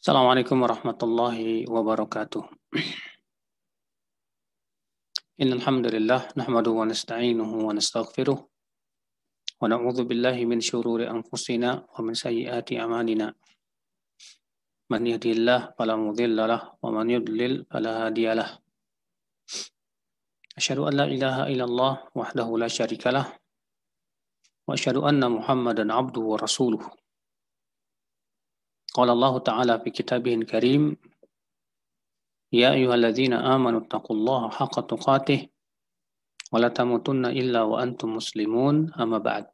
Assalamualaikum warahmatullahi wabarakatuh. Innal hamdalillah nahmaduhu wa nasta'inuhu wa nastaghfiruh wa na'udzu billahi min shururi anfusina wa min sayyiati a'malina. Man yahdihillahu fala mudilla lahu wa man yudlil fala hadiya lahu. Asyhadu an la ilaha illallah wahdahu la syarika lah wa asyhadu anna Muhammadan abduhu wa rasuluh. Qala Allah Ta'ala fi kitabihil karim, ya ayyuhalladzina amanu taqullaha haqqa tuqatih wa la tamutunna illa wa antum muslimun, amma ba'd.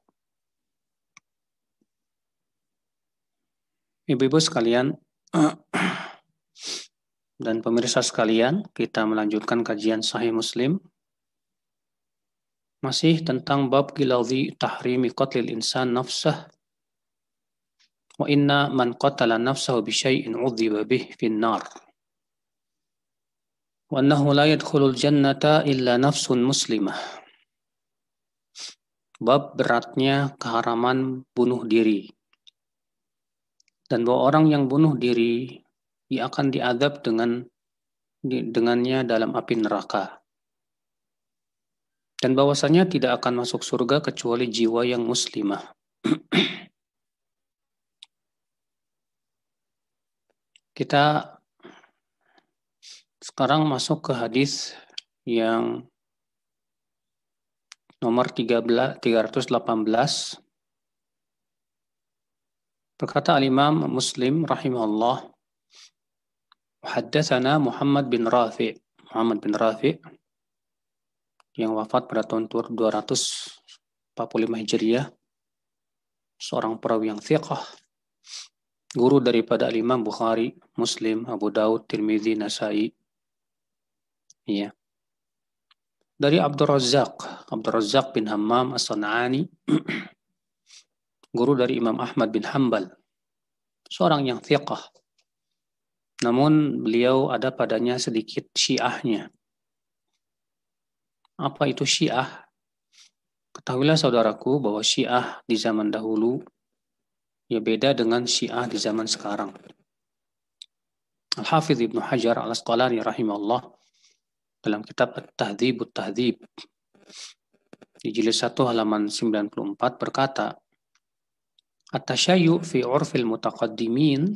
Ibu-ibu sekalian dan pemirsa sekalian, kita melanjutkan kajian Sahih Muslim masih tentang bab qiladhi tahrimi qatlil insan nafsah wa inna man qatala nafsahu bi syai'in 'udziba bih fin nar wa annahu la yadkhulul jannata illa nafsun muslimah. Bab beratnya keharaman bunuh diri, dan bahwa orang yang bunuh diri ia akan diazab dengannya dalam api neraka, dan bahwasanya tidak akan masuk surga kecuali jiwa yang muslimah. Kita sekarang masuk ke hadis yang nomor 318. Berkata al-Imam Muslim rahimahullah, haddatsana Muhammad bin Rafi' yang wafat pada tahun 245 Hijriah, seorang perawi yang thiqah, guru daripada al-Imam Bukhari, Muslim, Abu Daud, Tirmidzi, Nasai. Iya. Dari Abdul Razzaq bin Hammam As-San'ani, guru dari Imam Ahmad bin Hanbal, seorang yang thiqah. Namun beliau ada padanya sedikit syiahnya. Apa itu syiah? Ketahuilah saudaraku bahwa syiah di zaman dahulu ya beda dengan syiah di zaman sekarang. Al-Hafidz Ibnu Hajar Al-Asqalani rahimahullah dalam kitab At-Tahdzib di jilid 1 halaman 94 berkata, At-tashayyu fi 'urfil mutaqaddimin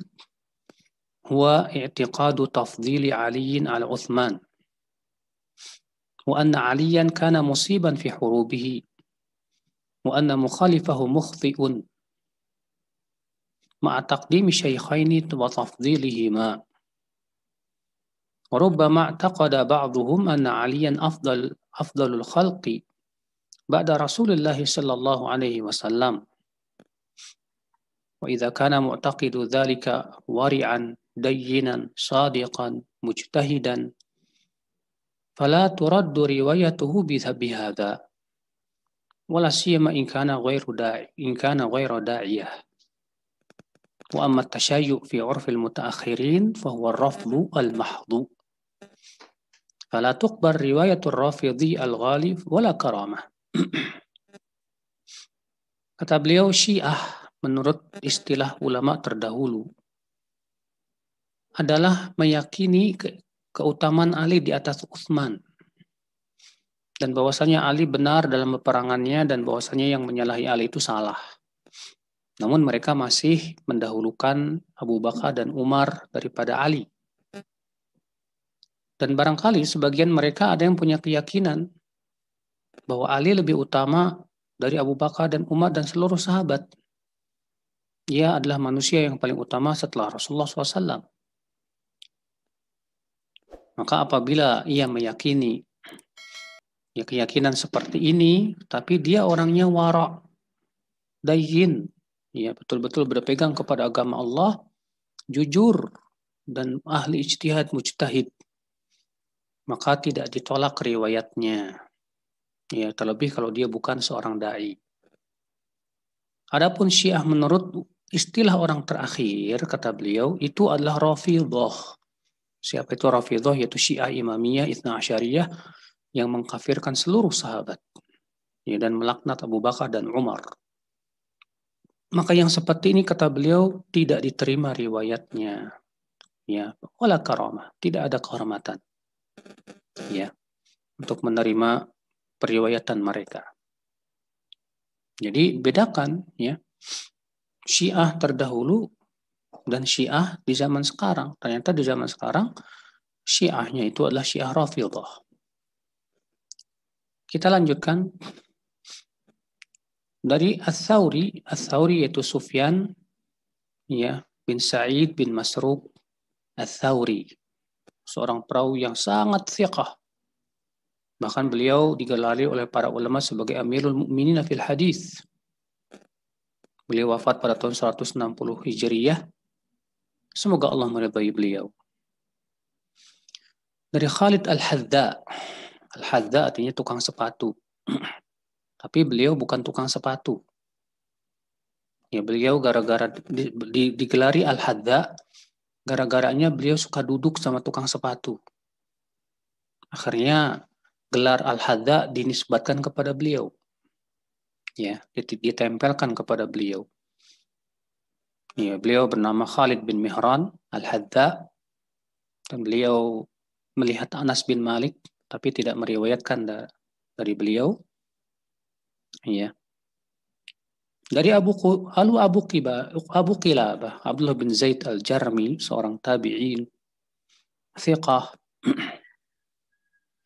huwa i'tiqadu tafdhili 'Aliyin 'ala Utsman wa anna 'Aliyan kana musiban fi hurubihi wa anna mukhalifahu mukhti'un ma'a taqdimi syaykhaini wa tafdhilihima. وربما اعتقد بعضهم أن عليا أفضل الخلق بعد رسول الله صلى الله عليه وسلم وإذا كان معتقد ذلك ورعا دينا صادقا مجتهدا فلا ترد روايته بهذا ولا سيما إن كان غير داعية وأما التشيع في عرف المتأخرين فهو الرفض المحض فلا تقبل رواية الرافضي الغالب ولا كرامة. Kata beliau, Syiah menurut istilah ulama terdahulu adalah meyakini keutamaan Ali di atas Utsman, dan bahwasanya Ali benar dalam peperangannya dan bahwasanya yang menyalahi Ali itu salah. Namun mereka masih mendahulukan Abu Bakar dan Umar daripada Ali. Dan barangkali sebagian mereka ada yang punya keyakinan bahwa Ali lebih utama dari Abu Bakar dan Umar dan seluruh sahabat. Ia adalah manusia yang paling utama setelah Rasulullah SAW. Maka apabila ia meyakini keyakinan seperti ini, tapi dia orangnya wara', dayyin, ya betul-betul berpegang kepada agama Allah, jujur dan ahli ijtihad mujtahid, maka tidak ditolak riwayatnya. Ya, terlebih kalau dia bukan seorang dai. Adapun Syiah menurut istilah orang terakhir, kata beliau, itu adalah Rafidhah. Siapa itu Rafidhah? Yaitu Syiah Imamiyah Itsna Asyariyah yang mengkafirkan seluruh sahabat, ya, dan melaknat Abu Bakar dan Umar. Maka yang seperti ini, kata beliau, tidak diterima riwayatnya. ya, wala karamah, tidak ada kehormatan, ya, untuk menerima periwayatan mereka. Jadi bedakan, ya, Syiah terdahulu dan Syiah di zaman sekarang. Ternyata di zaman sekarang Syiahnya itu adalah Syiah Rafidhah. Kita lanjutkan dari Ats-Tsauri yaitu Sufyan, ya, bin Sa'id bin Masruq Ats-Tsauri, seorang perawi yang sangat thiqah. Bahkan beliau digelari oleh para ulama sebagai Amirul Mukminin fil Hadis. Beliau wafat pada tahun 160 Hijriyah. Semoga Allah meridai beliau. Dari Khalid Al-Hadza. Al-Hadza artinya tukang sepatu. Tapi beliau bukan tukang sepatu. Ya, beliau gara-gara digelari Al-Hadza, gara-garanya beliau suka duduk sama tukang sepatu. Akhirnya gelar Al-Hadza dinisbatkan kepada beliau. Ya, ditempelkan kepada beliau. Ya, beliau bernama Khalid bin Mihran Al-Hadza, dan beliau melihat Anas bin Malik tapi tidak meriwayatkan dari beliau. Ya. Dari Abu Qilabah, Abdullah bin Zaid Al-Jarmi, seorang tabi'in thiqah.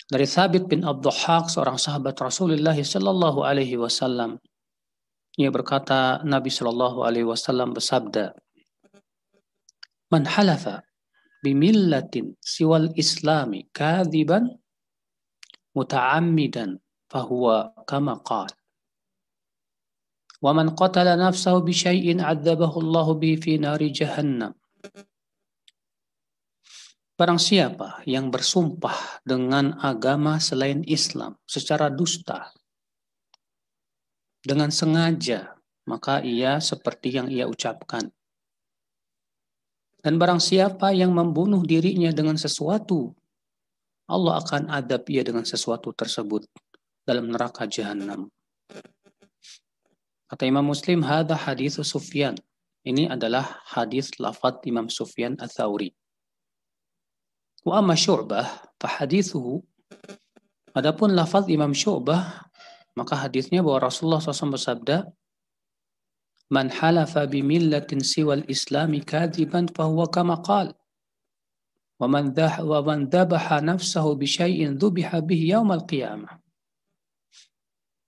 Dari Thabit bin Abdullah, seorang sahabat Rasulullah sallallahu alaihi wasallam. Ia berkata, Nabi sallallahu alaihi wasallam bersabda, "Man halafa bimillatin siwal islami kadhiban muta'ammidan fahuwa kama qala. Wa man qatala nafsahu bi syai'in 'adzabahu Allahu bihi fi nari jahannam." Barang siapa yang bersumpah dengan agama selain Islam secara dusta, dengan sengaja, maka ia seperti yang ia ucapkan. Dan barang siapa yang membunuh dirinya dengan sesuatu, Allah akan adab ia dengan sesuatu tersebut dalam neraka jahanam. Kata Imam Muslim, hadza hadits Sufyan. Ini adalah hadis lafaz Imam Sufyan Ats-Tsauri. Wa amma Syu'bah fa hadithuhu. Adapun lafaz Imam Syu'bah, maka hadisnya bahwa Rasulullah SAW bersabda, "Man halafa bi millatin siwal islami kadziban fahuwa kama qala. Wa man dhabaha nafsahu bi syai'in dhubiha bihi yaumal qiyamah."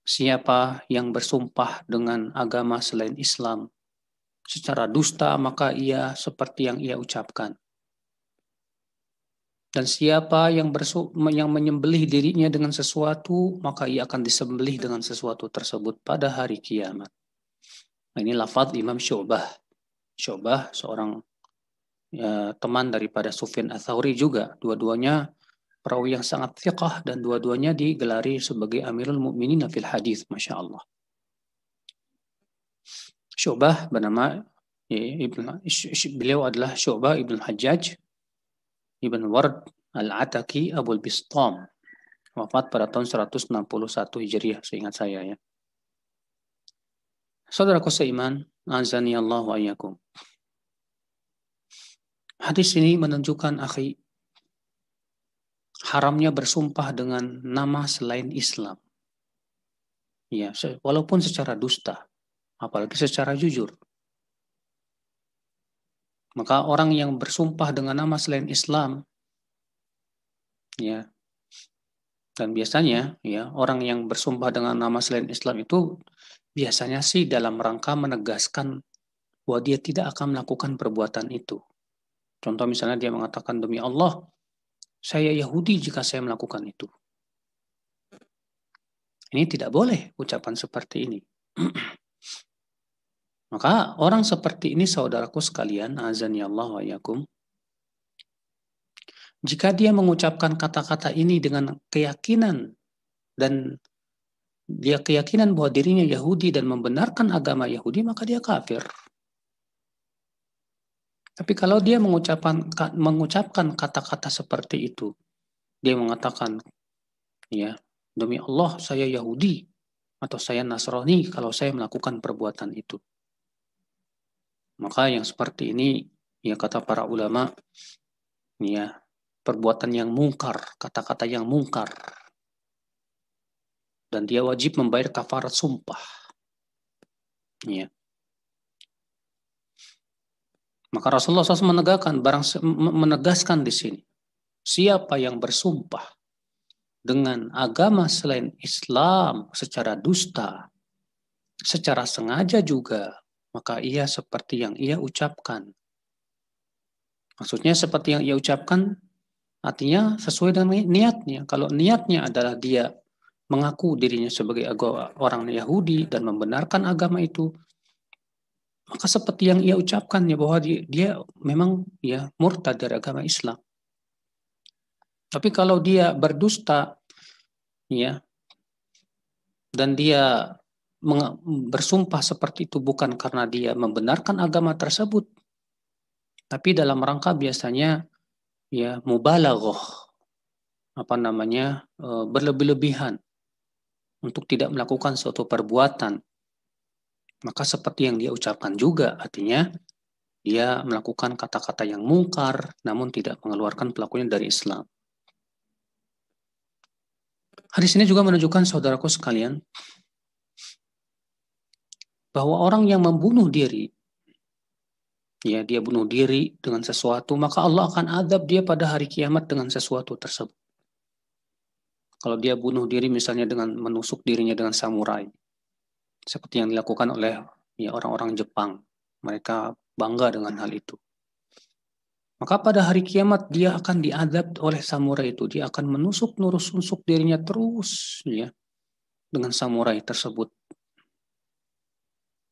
Siapa yang bersumpah dengan agama selain Islam secara dusta, maka ia seperti yang ia ucapkan. Dan siapa yang menyembelih dirinya dengan sesuatu, maka ia akan disembelih dengan sesuatu tersebut pada hari kiamat. Nah, ini lafaz Imam Syu'bah. Syu'bah seorang teman daripada Sufyan Ats-Tsauri juga. Dua-duanya perawi yang sangat thiqah dan dua-duanya digelari sebagai Amirul Mukminin fil Hadis, Masya Allah. Syu'bah bernama, beliau adalah Syu'bah ibn Hajjaj ibn Ward Al-Ataki Abul Bistam, wafat pada tahun 161 Hijriah, seingat saya, ya. Saudaraku seiman, azani Allah wa iyyakum. Hadis ini menunjukkan, akhi, haramnya bersumpah dengan nama selain Islam. Ya, walaupun secara dusta, apalagi secara jujur. Maka orang yang bersumpah dengan nama selain Islam, ya, dan biasanya, ya, orang yang bersumpah dengan nama selain Islam itu biasanya sih dalam rangka menegaskan bahwa dia tidak akan melakukan perbuatan itu. Contoh misalnya dia mengatakan, demi Allah, saya Yahudi jika saya melakukan itu. Ini tidak boleh ucapan seperti ini. Maka orang seperti ini, saudaraku sekalian, azani Allah wa iyyakum, jika dia mengucapkan kata-kata ini dengan keyakinan, dan dia keyakinan bahwa dirinya Yahudi dan membenarkan agama Yahudi, maka dia kafir. Tapi kalau dia mengucapkan kata-kata seperti itu, dia mengatakan, ya, demi Allah saya Yahudi atau saya Nasrani kalau saya melakukan perbuatan itu. Maka yang seperti ini, ya, kata para ulama, ya, perbuatan yang mungkar, kata-kata yang mungkar. Dan dia wajib membayar kafarat sumpah. Ya. Maka Rasulullah SAW menegaskan di sini, siapa yang bersumpah dengan agama selain Islam secara dusta, secara sengaja juga, maka ia seperti yang ia ucapkan. Maksudnya seperti yang ia ucapkan, artinya sesuai dengan niatnya. Kalau niatnya adalah dia mengaku dirinya sebagai orang Yahudi dan membenarkan agama itu, maka seperti yang ia ucapkan ya, bahwa dia memang ya murtad dari agama Islam. Tapi kalau dia berdusta ya, dan dia bersumpah seperti itu bukan karena dia membenarkan agama tersebut, tapi dalam rangka biasanya ya mubalaghah, berlebih-lebihan untuk tidak melakukan suatu perbuatan, maka seperti yang dia ucapkan juga, artinya dia melakukan kata-kata yang mungkar namun tidak mengeluarkan pelakunya dari Islam. Hadis ini juga menunjukkan, saudaraku sekalian, bahwa orang yang membunuh diri, ya dia bunuh diri dengan sesuatu, maka Allah akan azab dia pada hari kiamat dengan sesuatu tersebut. Kalau dia bunuh diri misalnya dengan menusuk dirinya dengan samurai, seperti yang dilakukan oleh ya orang-orang Jepang, mereka bangga dengan hal itu. Maka pada hari kiamat dia akan diazab oleh samurai itu, dia akan menusuk dirinya terus ya dengan samurai tersebut.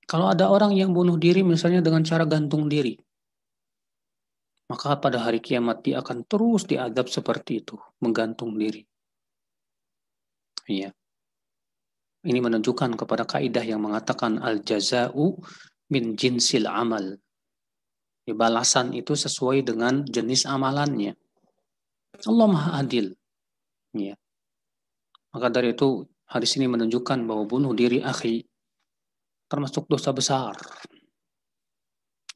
Kalau ada orang yang bunuh diri misalnya dengan cara gantung diri, maka pada hari kiamat dia akan terus diazab seperti itu, menggantung diri. Iya. Ini menunjukkan kepada kaidah yang mengatakan al-jaza'u min jinsil amal. Balasan itu sesuai dengan jenis amalannya. Allah Maha Adil. Ya. Maka dari itu hadis ini menunjukkan bahwa bunuh diri akhi termasuk dosa besar.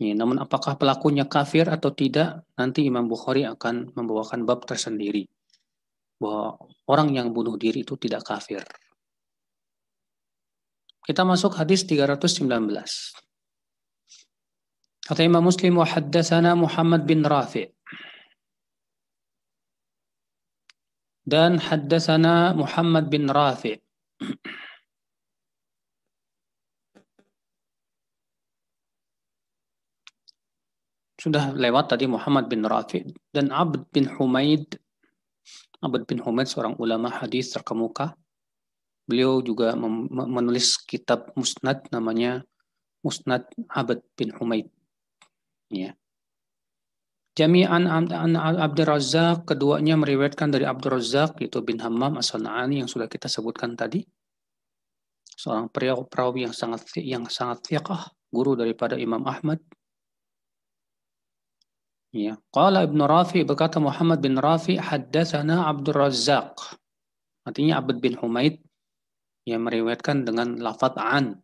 Ya, namun apakah pelakunya kafir atau tidak, nanti Imam Bukhari akan membawakan bab tersendiri. Bahwa orang yang bunuh diri itu tidak kafir. Kita masuk hadis 319. Kata Imam Muslim, wa haddatsana Muhammad bin Rafi'. Dan haddatsana Muhammad bin Rafi'. Sudah lewat tadi Muhammad bin Rafi' dan Abd bin Humaid. Abd bin Humaid seorang ulama hadis terkemuka. Beliau juga menulis kitab Musnad namanya Musnad Abd bin Humaid. Ya. Jami'an an Abdur Razzaq, keduanya meriwayatkan dari Abdur Razzaq, yaitu bin Hammam as-San'ani yang sudah kita sebutkan tadi. Seorang perawi yang sangat thiqah, guru daripada Imam Ahmad. Ya. Qala Ibnu Rafi, berkata Muhammad bin Rafi, haddatsana Abdur Razzaq. Artinya Abd bin Humaid yang meriwayatkan dengan lafaz an.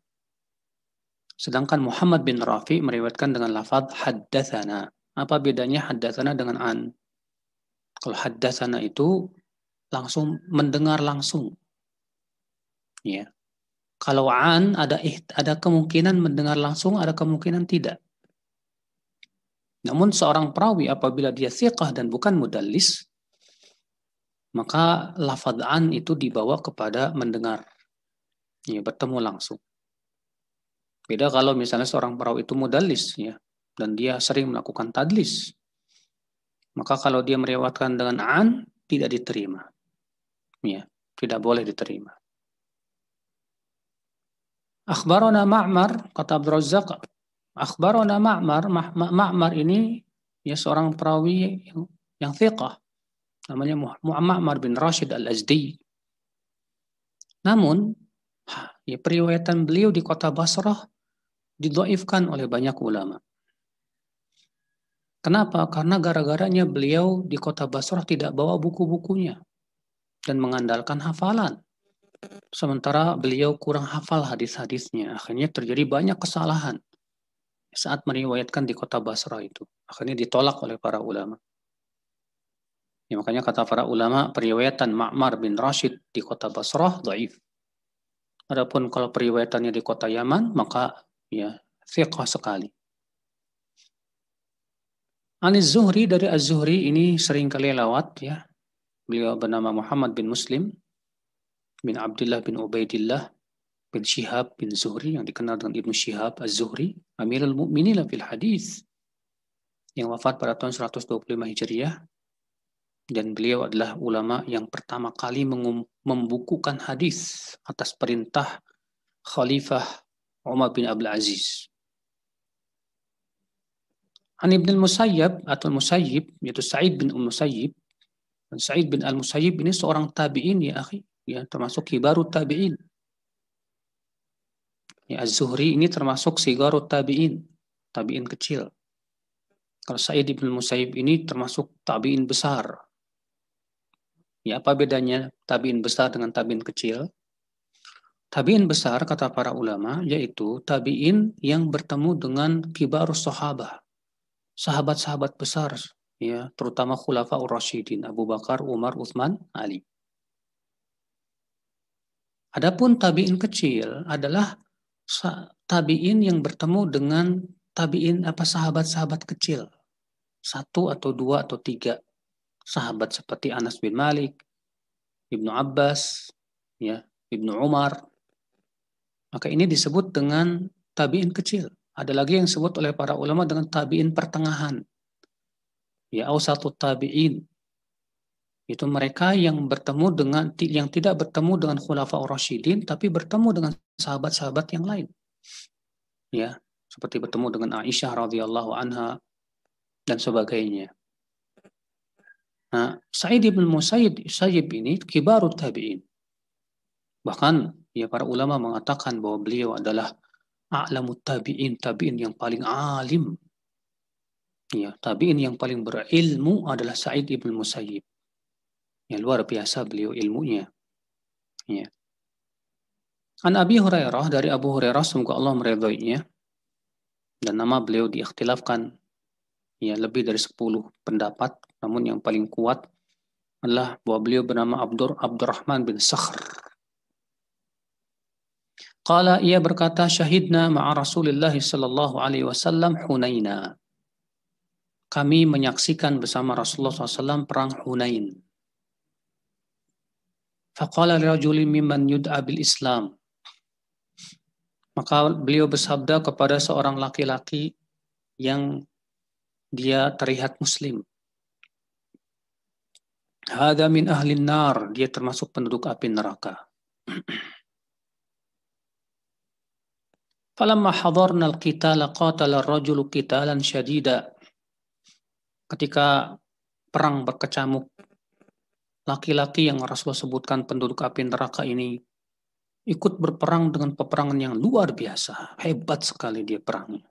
Sedangkan Muhammad bin Rafi meriwayatkan dengan lafaz haddatsana. Apa bedanya haddatsana dengan an? Kalau haddatsana itu langsung mendengar langsung. Ya. Kalau an ada kemungkinan mendengar langsung, ada kemungkinan tidak. Namun seorang perawi apabila dia thiqah dan bukan mudallis, maka lafaz an itu dibawa kepada mendengar. Ya, bertemu langsung. Beda kalau misalnya seorang perawi itu mudallis ya, dan dia sering melakukan tadlis. Maka kalau dia meriwayatkan dengan an, tidak diterima. Ya, tidak boleh diterima. Akhbarona Ma'mar, kata Abdur Razzaq, akhbarona Ma'mar, Ma'mar ini ya seorang perawi yang thiqah. Namanya Ma'mar bin Rashid al-Azdi. Namun, ya periwayatan beliau di kota Basrah didhaifkan oleh banyak ulama. Kenapa? Karena gara-garanya beliau di kota Basrah tidak bawa buku-bukunya dan mengandalkan hafalan. Sementara beliau kurang hafal hadis-hadisnya. Akhirnya terjadi banyak kesalahan saat meriwayatkan di kota Basrah itu. Akhirnya ditolak oleh para ulama. Ya, makanya kata para ulama, periwayatan Ma'mar bin Rashid di kota Basrah dhaif. Adapun kalau periwayatannya di kota Yaman, maka ya thiqah sekali. Anis Zuhri, dari Az-Zuhri ini sering kali lewat ya. Beliau bernama Muhammad bin Muslim bin Abdullah bin Ubaidillah bin Shihab bin Zuhri, yang dikenal dengan Ibnu Shihab Az-Zuhri, Amirul Mukminin fil Hadis, yang wafat pada tahun 125 Hijriah. Dan beliau adalah ulama yang pertama kali membukukan hadis atas perintah Khalifah Umar bin Abdul Aziz. An Ibn al-Musayyab atau Musayyib, yaitu Sa'id bin Musayyib. Sa'id bin al-Musayyib ini seorang tabi'in ya akhi, ya, termasuk kibarut tabi'in. Ya, Az-Zuhri ini termasuk sigarut tabi'in, tabi'in kecil. Kalau Sa'id bin Musayyib ini termasuk tabi'in besar. Ya, apa bedanya tabi'in besar dengan tabi'in kecil? Tabi'in besar, kata para ulama, yaitu tabi'in yang bertemu dengan kibarus sahabah, sahabat-sahabat besar, ya, terutama Khulafaur Rasyidin, Abu Bakar, Umar, Utsman, Ali. Adapun tabi'in kecil adalah tabi'in yang bertemu dengan tabi'in sahabat-sahabat kecil. Satu atau dua atau tiga sahabat seperti Anas bin Malik, Ibnu Abbas, ya, Ibnu Umar. Maka ini disebut dengan tabi'in kecil. Ada lagi yang disebut oleh para ulama dengan tabi'in pertengahan. Ya, awsatut tabi'in. Itu mereka yang tidak bertemu dengan Khulafaur Rasyidin, tapi bertemu dengan sahabat-sahabat yang lain. Ya, seperti bertemu dengan Aisyah radhiyallahu anha dan sebagainya. Nah, Sa'id bin Musayyib ini kibarut tabi'in. Bahkan ya para ulama mengatakan bahwa beliau adalah a'lamut tabi'in, tabi'in yang paling alim. Ya, tabi'in yang paling berilmu adalah Sa'id bin Musayyib. Ya, luar biasa beliau ilmunya. Ya. An Abi Hurairah, dari Abu Hurairah, semoga Allah meridhoinya, dan nama beliau diikhtilafkan ya lebih dari 10 pendapat, namun yang paling kuat adalah bahwa beliau bernama Abdurrahman bin Sakhr. Qala, ia berkata, syahidna ma'a Rasulillah sallallahu alaihi wasallam Hunaina. Kami menyaksikan bersama Rasulullah SAW perang Hunain. Faqala lirajulin mimman yud'a bil Islam. Maka beliau bersabda kepada seorang laki-laki yang dia terlihat muslim. Hada min ahlin nar, dia termasuk penduduk api neraka. Falamma hadarna al-qitala qatala ar-rajulu qitalan syadida. Ketika perang berkecamuk, laki-laki yang Rasulullah sebutkan penduduk api neraka ini ikut berperang dengan peperangan yang luar biasa. Hebat sekali dia perangnya.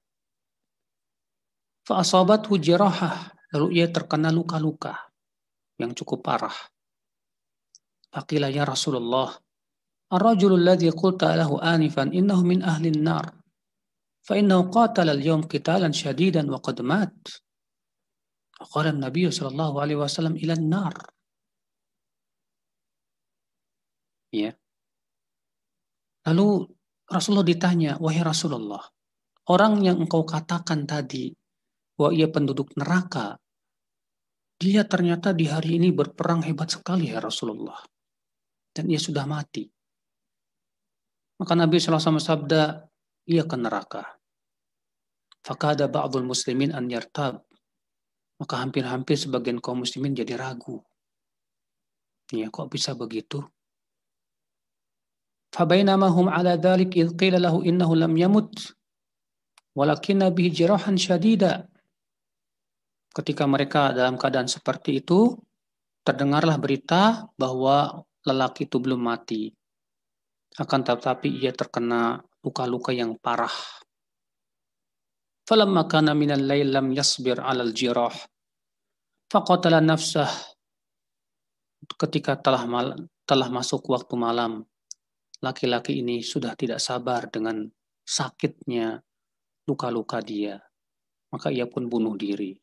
Fa asabathu jirahah, lalu ia terkena luka-luka yang cukup parah. Faqila ya Rasulullah, ar-rajulu alladhi qulta lahu anifan innahu min ahli an-nar. Fa innahu qatala al-yawm qitalan syadidan wa qad mat. Faqala an-nabiy sallallahu alaihi wasallam ila an-nar. Ya. Lalu Rasulullah ditanya, wahai Rasulullah, orang yang engkau katakan tadi bahwa ia penduduk neraka, dia ternyata di hari ini berperang hebat sekali ya Rasulullah. Dan ia sudah mati. Maka Nabi SAW sabda, ia ke neraka. Fakada ba'dul muslimin an yartab. Maka hampir-hampir sebagian kaum muslimin jadi ragu. Ya, kok bisa begitu? Fabainama hum ala dhalik idh qila lahu innahu lam yamut walakinna bihi jirahan syadida. Ketika mereka dalam keadaan seperti itu, terdengarlah berita bahwa lelaki itu belum mati. Akan tetapi ia terkena luka-luka yang parah. Falamma kana minal lail lam yasbir 'alal jirah. Faqatala nafsah. Ketika telah masuk waktu malam, laki-laki ini sudah tidak sabar dengan sakitnya luka-luka dia. Maka ia pun bunuh diri.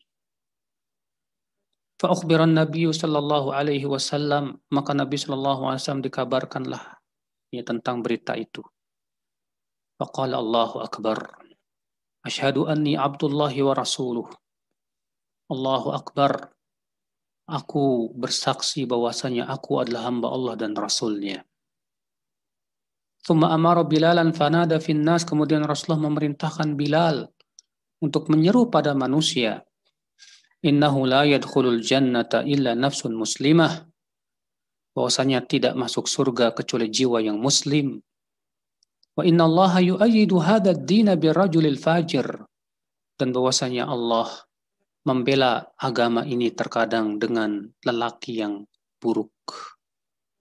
Fa ukhbiran Nabi sallallahu alaihi wasallam, maka Nabi sallallahu alaihi wasallam dikabarkanlah ya tentang berita itu. Faqala Allahu akbar. Asyhadu anni abdullahi wa rasuluh. Allahu akbar. Aku bersaksi bahwasanya aku adalah hamba Allah dan Rasulnya. Thumma amara Bilalan fanada fin nas, kemudian Rasulullah memerintahkan Bilal untuk menyeru pada manusia. Innahu la yadkhulul jannata illa nafsun muslimah. Bahwasanya tidak masuk surga kecuali jiwa yang muslim. Wa inna allaha yu'ayyidu hadha ad-dina birrajulil fajir. Dan bahwasanya Allah membela agama ini terkadang dengan lelaki yang buruk.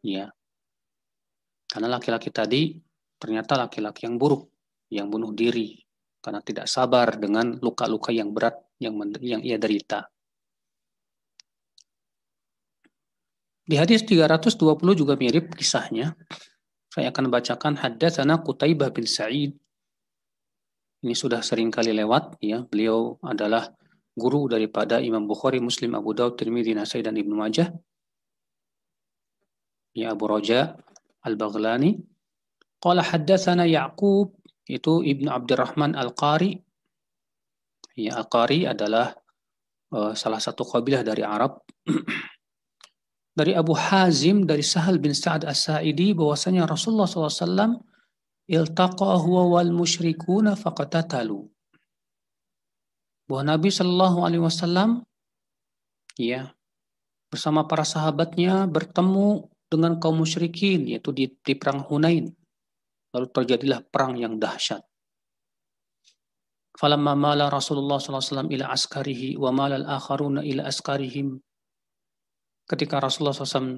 Ya. Karena laki-laki tadi ternyata laki-laki yang buruk, yang bunuh diri karena tidak sabar dengan luka-luka yang berat yang ia derita. Di hadis 320 juga mirip kisahnya. Saya akan bacakan haddatsana Qutaibah bin Sa'id. Ini sudah sering kali lewat ya. Beliau adalah guru daripada Imam Bukhari, Muslim, Abu Daud, Tirmidzi, Nasai dan Ibnu Majah. Ya, Abu Raja Al-Baghlani. Qala haddatsana Ya'qub, itu Ibnu Abdurrahman Al-Qari. Ya, Al-Qari adalah salah satu kabilah dari Arab. Dari Abu Hazim, dari Sahal bin Sa'ad As-Sa'idi, bahwasanya Rasulullah SAW iltaqa huwa wal musyrikuna faqatatalu. Bahwa Nabi Shallallahu Alaihi Wasallam ya bersama para sahabatnya bertemu dengan kaum musyrikin, yaitu di perang Hunain. Lalu terjadilah perang yang dahsyat. Falamma mala Rasulullah SAW ila askarihi wa mala al-akharuna ila askarihim. Ketika Rasulullah SAW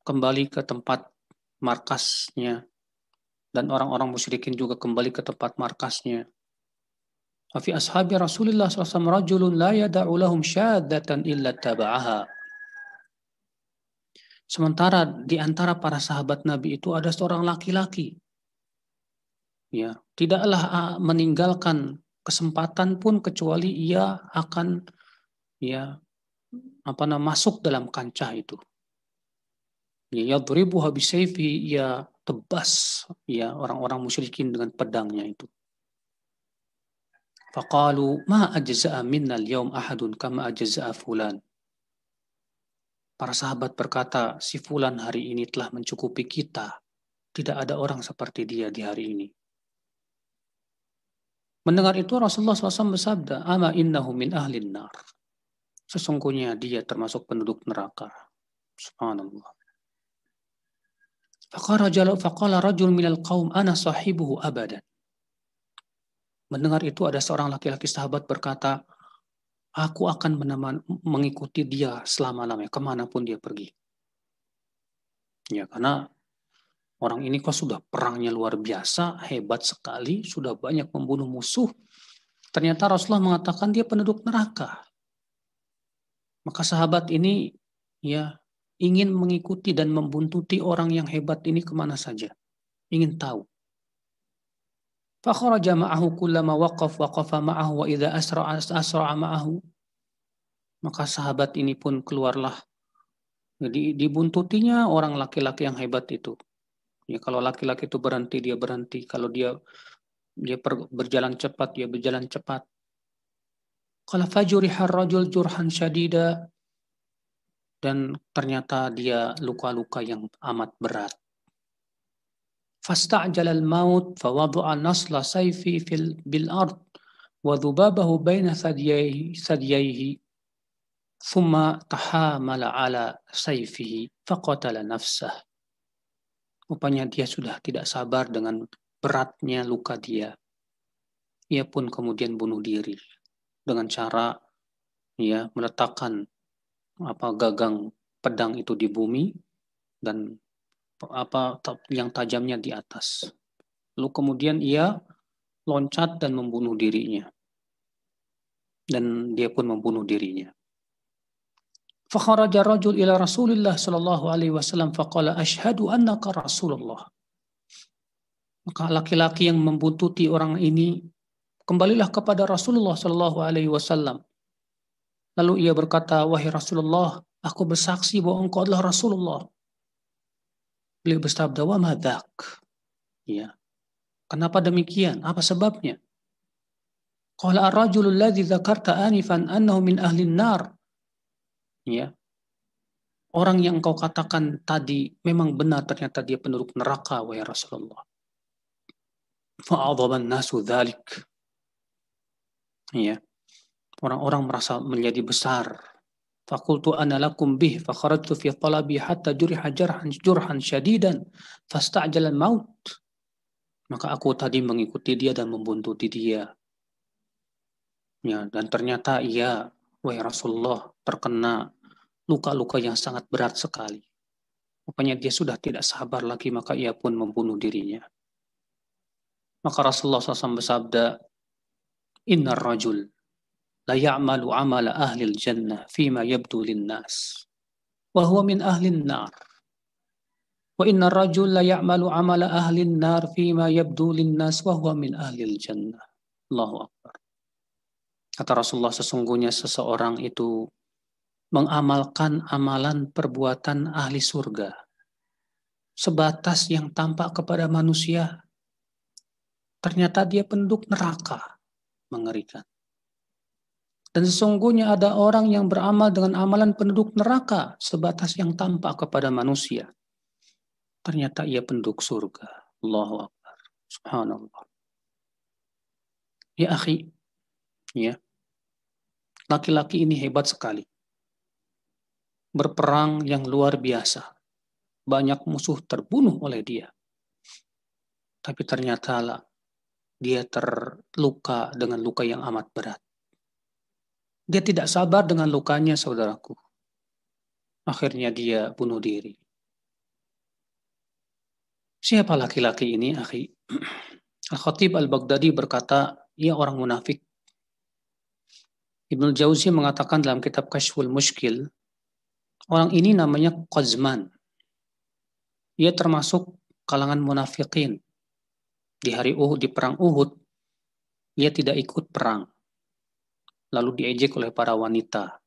kembali ke tempat markasnya dan orang-orang musyrikin juga kembali ke tempat markasnya. Wa fi ashabi Rasulullah SAW rajulun la yada'u lahum syadatan illa taba'aha. Sementara di antara para sahabat Nabi itu ada seorang laki-laki. Ya, tidaklah meninggalkan kesempatan pun kecuali ia akan masuk dalam kancah itu. Ya, yadribuha bisayfi, ia tebas ya orang-orang musyrikin dengan pedangnya itu. Faqalu ma ajza'a minna al-yawm ahadun kama ajza'a fulan. Para sahabat berkata, si fulan hari ini telah mencukupi kita. Tidak ada orang seperti dia di hari ini. Mendengar itu Rasulullah SAW bersabda, ama innahu min ahlin nar. Sesungguhnya dia termasuk penduduk neraka. Subhanallah. Faqala rajul minal qaum ana sahibuhu abadan. Mendengar itu ada seorang laki-laki sahabat berkata, aku akan mengikuti dia selama-lamanya, kemanapun dia pergi. Ya, karena orang ini kok sudah perangnya luar biasa, hebat sekali, sudah banyak membunuh musuh. Ternyata Rasulullah mengatakan dia penduduk neraka. Maka sahabat ini ya ingin mengikuti dan membuntuti orang yang hebat ini kemana saja. Ingin tahu. Fakharaja ma'ahu kullama waqafa ma'ahu wa idza asra'a ma'ahu. Maka sahabat ini pun keluarlah. Jadi dibuntutinya orang laki-laki yang hebat itu. Ya, kalau laki-laki itu berhenti, dia berhenti. Kalau dia berjalan cepat, dia berjalan cepat. Qala fajurihar rajul jurhan syadida. Dan ternyata dia luka-luka yang amat berat. فاستعجل الموت فوضع نصل سيفه bil ard wa dhubabahu baina thadiyaihi thumma tahamala ala sayfihi faqatala nafsah. Rupanya dia sudah tidak sabar dengan beratnya luka dia. Ia pun kemudian bunuh diri dengan cara meletakkan gagang pedang itu di bumi dan yang tajamnya di atas. Lalu kemudian ia loncat dan membunuh dirinya. Dan dia pun membunuh dirinya. Fakharaja rajul ila Rasulillah sallallahu alaihi wasallam faqala asyhadu annaka Rasulullah. Maka laki-laki yang membuntuti orang ini kembalilah kepada Rasulullah sallallahu alaihi wasallam. Lalu ia berkata, wahai Rasulullah, aku bersaksi bahwa engkau adalah Rasulullah. Beliau bersabda, wa madak. Ya. Kenapa demikian? Apa sebabnya? Qala ar-rajulul ladzi dzakarta anifan annahu min ahlin nar. Ya. Orang yang engkau katakan tadi memang benar, ternyata dia penduduk neraka, wahai Rasulullah. Fa'adhaban nasu dzalik. Ya. Orang-orang merasa menjadi besar. Fakultu ana lakum bih fakharajtu fi talabi hatta juriha jurhan syadidan fasta'jala al-maut. Maka aku tadi mengikuti dia dan membuntuti dia. Ya, dan ternyata ia, wahai Rasulullah, terkena luka-luka yang sangat berat sekali. Rupanya dia sudah tidak sabar lagi, maka ia pun membunuh dirinya. Maka Rasulullah SAW bersabda, Innar rajul la ya'malu amala ahlil jannah fima yabdu linnas. Wa huwa min ahlin nar. Wa innar rajul la ya'malu amala ahlin nar fima yabdu linnas wa huwa min ahlil jannah. Allahu Akbar. Kata Rasulullah, sesungguhnya seseorang itu mengamalkan amalan perbuatan ahli surga sebatas yang tampak kepada manusia, ternyata dia penduduk neraka. Mengerikan. Dan sesungguhnya ada orang yang beramal dengan amalan penduduk neraka sebatas yang tampak kepada manusia, ternyata ia penduduk surga. Allahu Akbar. Subhanallah. Ya akhi, ya, laki-laki ini hebat sekali. Berperang yang luar biasa. Banyak musuh terbunuh oleh dia. Tapi ternyata dia terluka dengan luka yang amat berat. Dia tidak sabar dengan lukanya, saudaraku. Akhirnya dia bunuh diri. Siapa laki-laki ini, akhi? Al-Khatib Al-Baghdadi berkata, ia orang munafik. Ibnu Jauzi mengatakan dalam kitab Kashful Mushkil, orang ini namanya Qazman. Ia termasuk kalangan munafikin. Di hari Uhud, di perang Uhud, ia tidak ikut perang. Lalu diejek oleh para wanita.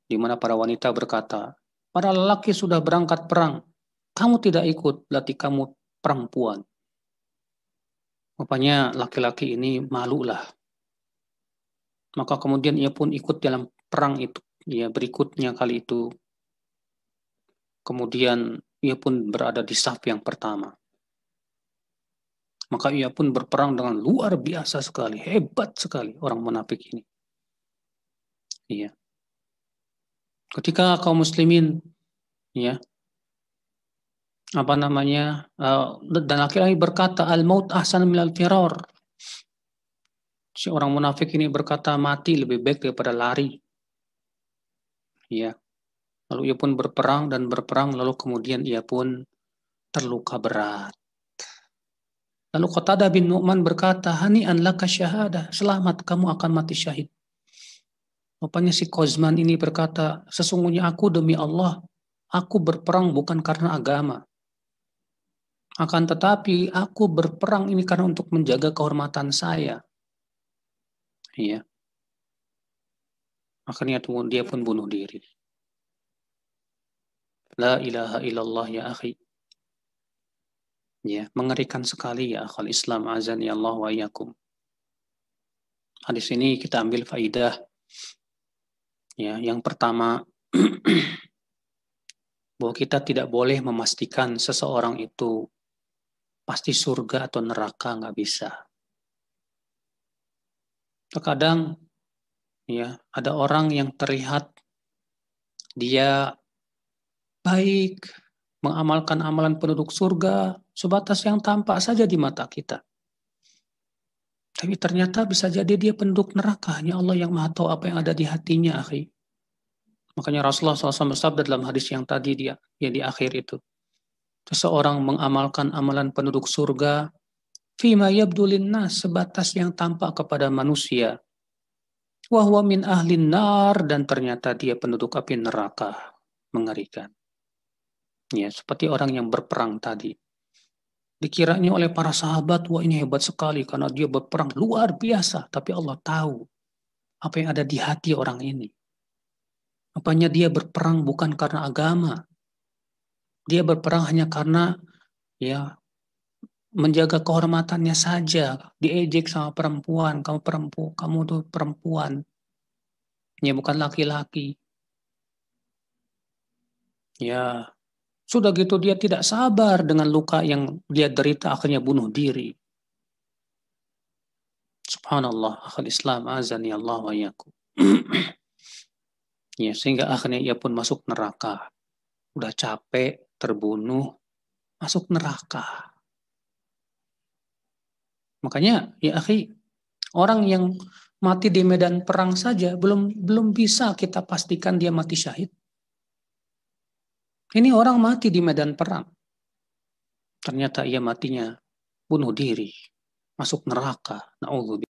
Di mana para wanita berkata, para lelaki sudah berangkat perang, kamu tidak ikut, berarti kamu perempuan. Rupanya laki-laki ini malulah. Maka kemudian ia pun ikut dalam perang itu. Ya, berikutnya kali itu. Kemudian ia pun berada di saf yang pertama. Maka ia pun berperang dengan luar biasa sekali, hebat sekali orang munafik ini. Iya. Ketika kaum muslimin, ya, dan laki-laki berkata, al-maut ahsan minal firar. Si orang munafik ini berkata, mati lebih baik daripada lari. Ya. Lalu ia pun berperang, lalu kemudian ia pun terluka berat. Lalu Qatadah bin Nu'man berkata, hani'an laka syahadah, selamat kamu akan mati syahid. Rupanya si Qazman ini berkata, sesungguhnya aku demi Allah, aku berperang bukan karena agama. Akan tetapi aku berperang ini karena untuk menjaga kehormatan saya. Iya. Akhirnya dia pun bunuh diri. La ilaha illallah ya akhi. Ya, mengerikan sekali ya akhal Islam, azani Allah wa iyyakum. Hadis ini kita ambil faidah. Ya, yang pertama bahwa kita tidak boleh memastikan seseorang itu pasti surga atau neraka, nggak bisa. Terkadang ya ada orang yang terlihat dia baik, mengamalkan amalan penduduk surga sebatas yang tampak saja di mata kita. Tapi ternyata bisa jadi dia penduduk neraka. Hanya Allah yang maha tahu apa yang ada di hatinya, akhi. Makanya Rasulullah SAW bersabda dalam hadis yang tadi yang di akhir itu. Seseorang mengamalkan amalan penduduk surga, fima yabdulin nas, sebatas yang tampak kepada manusia. Wahwa min ahlin nar, dan ternyata dia penduduk api neraka. Mengerikan. Ya, seperti orang yang berperang tadi. Dikiranya oleh para sahabat, wah ini hebat sekali karena dia berperang luar biasa. Tapi Allah tahu apa yang ada di hati orang ini. Apanya dia berperang bukan karena agama. Dia berperang hanya karena ya menjaga kehormatannya saja. Diejek sama perempuan, kamu tuh perempuan. Ya bukan laki-laki. Ya, sudah gitu dia tidak sabar dengan luka yang dia derita, akhirnya bunuh diri. Subhanallah, akhul Islam, azani Allah wa yakum. Ya, sehingga akhirnya ia pun masuk neraka. Udah capek, terbunuh, masuk neraka. Makanya, ya akhi, orang yang mati di medan perang saja belum bisa kita pastikan dia mati syahid. Ini orang mati di medan perang. Ternyata ia matinya bunuh diri, masuk neraka. Na'udzubillah.